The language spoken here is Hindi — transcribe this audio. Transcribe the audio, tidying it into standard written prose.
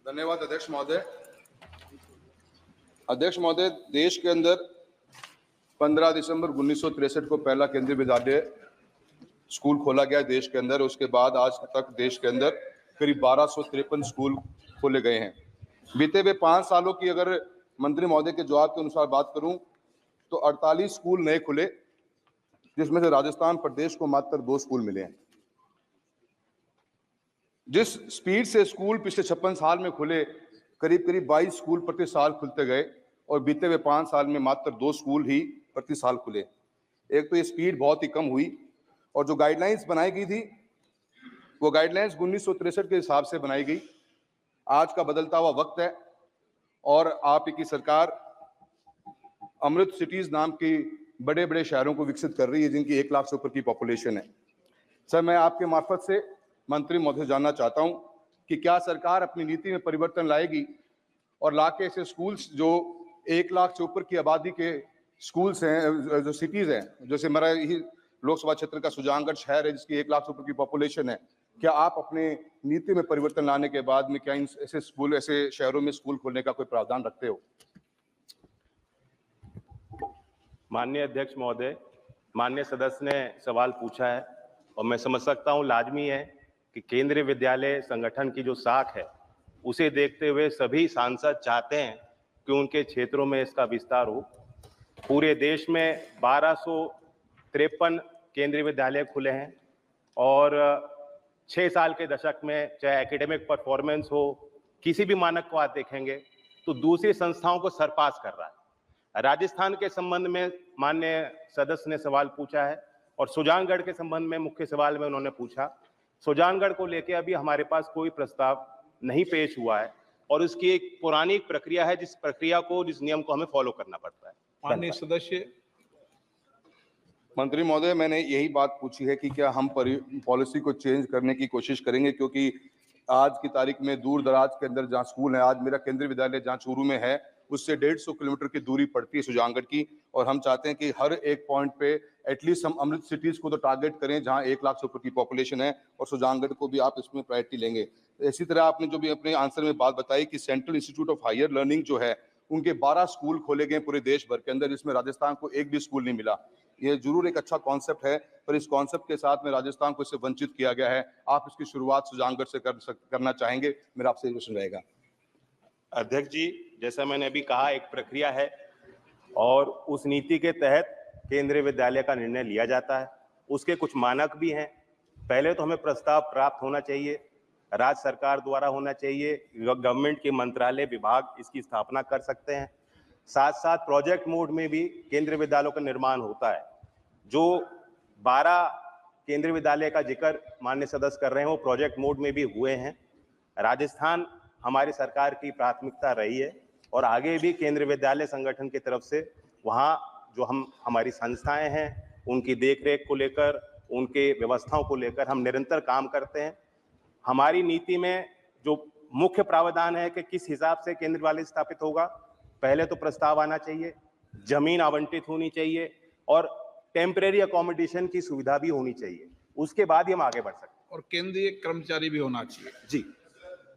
धन्यवाद अध्यक्ष महोदय। अध्यक्ष महोदय, देश के अंदर 15 दिसंबर 1963 को पहला केंद्रीय विद्यालय स्कूल खोला गया देश के अंदर। उसके बाद आज तक देश के अंदर करीब 1253 स्कूल खोले गए हैं। बीते हुए 5 सालों की अगर मंत्री महोदय के जवाब के अनुसार बात करूं तो 48 स्कूल नए खुले, जिसमें से राजस्थान प्रदेश को मात्र 2 स्कूल मिले हैं। जिस स्पीड से स्कूल पिछले 56 साल में खुले, करीब 22 स्कूल प्रति साल खुलते गए और बीते हुए 5 साल में मात्र 2 स्कूल ही प्रति साल खुले। एक तो ये स्पीड बहुत ही कम हुई और जो गाइडलाइंस बनाई गई थी वो गाइडलाइंस 1963 के हिसाब से बनाई गई। आज का बदलता हुआ वक्त है और आप की सरकार अमृत सिटीज नाम की बड़े बड़े शहरों को विकसित कर रही है, जिनकी 1 लाख से ऊपर की पॉपुलेशन है। सर, मैं आपके मार्फत से मंत्री महोदय जानना चाहता हूं कि क्या सरकार अपनी नीति में परिवर्तन लाएगी और लाके ऐसे स्कूल्स जो 1 लाख से ऊपर की आबादी के स्कूल्स हैं, जो सिटीज हैं, जैसे मेरा ही लोकसभा क्षेत्र का सुजानगढ़ शहर है जिसकी 1 लाख से ऊपर की पॉपुलेशन है, क्या आप अपने नीति में परिवर्तन लाने के बाद में क्या इन ऐसे स्कूल, ऐसे शहरों में स्कूल खोलने का कोई प्रावधान रखते हो? माननीय अध्यक्ष महोदय, माननीय सदस्य ने सवाल पूछा है और मैं समझ सकता हूं लाजमी है कि केंद्रीय विद्यालय संगठन की जो साख है उसे देखते हुए सभी सांसद चाहते हैं कि उनके क्षेत्रों में इसका विस्तार हो। पूरे देश में 1253 केंद्रीय विद्यालय खुले हैं और 6 साल के दशक में चाहे एकेडमिक परफॉर्मेंस हो, किसी भी मानक को आप देखेंगे तो दूसरी संस्थाओं को सरपास कर रहा है। राजस्थान के संबंध में माननीय सदस्य ने सवाल पूछा है और सुजानगढ़ के संबंध में मुख्य सवाल में उन्होंने पूछा। सुजानगढ़ को लेकर अभी हमारे पास कोई प्रस्ताव नहीं पेश हुआ है और उसकी एक पुरानी प्रक्रिया है, जिस प्रक्रिया को, जिस नियम को हमें फॉलो करना पड़ता है। माननीय सदस्य। मंत्री महोदय, मैंने यही बात पूछी है कि क्या हम पॉलिसी को चेंज करने की कोशिश करेंगे, क्योंकि आज की तारीख में दूर दराज के अंदर जहाँ स्कूल है, आज मेरा केंद्रीय विद्यालय जहाँ चूरू में है उससे 150 किलोमीटर की दूरी पड़ती है सुजानगढ़ की, और हम चाहते हैं कि हर एक पॉइंट पे एटलीस्ट हम अमृत सिटीज को तो टारगेट करें जहां 1 लाख से ऊपर की पॉपुलेशन है, और सुजानगढ़ को भी आप इसमें प्रायोरिटी लेंगे। इसी तरह आपने जो भी अपने आंसर में बात बताई कि central institute of higher learning जो है उनके 12 स्कूल खोले गए पूरे देश भर के अंदर, जिसमें राजस्थान को एक भी स्कूल नहीं मिला। ये जरूर एक अच्छा कॉन्सेप्ट है, पर इस कॉन्सेप्ट के साथ में राजस्थान को इससे वंचित किया गया है। आप इसकी शुरुआत सुजानगढ़ से करना चाहेंगे? मेरा आपसे क्वेश्चन रहेगा। अध्यक्ष जी, जैसा मैंने अभी कहा, एक प्रक्रिया है और उस नीति के तहत केंद्रीय विद्यालय का निर्णय लिया जाता है। उसके कुछ मानक भी हैं। पहले तो हमें प्रस्ताव प्राप्त होना चाहिए, राज्य सरकार द्वारा होना चाहिए, गवर्नमेंट के मंत्रालय विभाग इसकी स्थापना कर सकते हैं। साथ साथ प्रोजेक्ट मोड में भी केंद्रीय विद्यालयों का निर्माण होता है। जो 12 केंद्रीय विद्यालय का जिक्र माननीय सदस्य कर रहे हैं वो प्रोजेक्ट मोड में भी हुए हैं। राजस्थान हमारी सरकार की प्राथमिकता रही है और आगे भी केंद्रीय विद्यालय संगठन की तरफ से वहाँ जो हमारी संस्थाएं हैं उनकी देखरेख को लेकर, उनके व्यवस्थाओं को लेकर हम निरंतर काम करते हैं। हमारी नीति में जो मुख्य प्रावधान है कि किस हिसाब से केंद्रीय विद्यालय स्थापित होगा, पहले तो प्रस्ताव आना चाहिए, जमीन आवंटित होनी चाहिए और टेम्परेरी अकोमोडेशन की सुविधा भी होनी चाहिए। उसके बाद ही हम आगे बढ़ सकते हैं। और केंद्रीय कर्मचारी भी होना चाहिए। जी।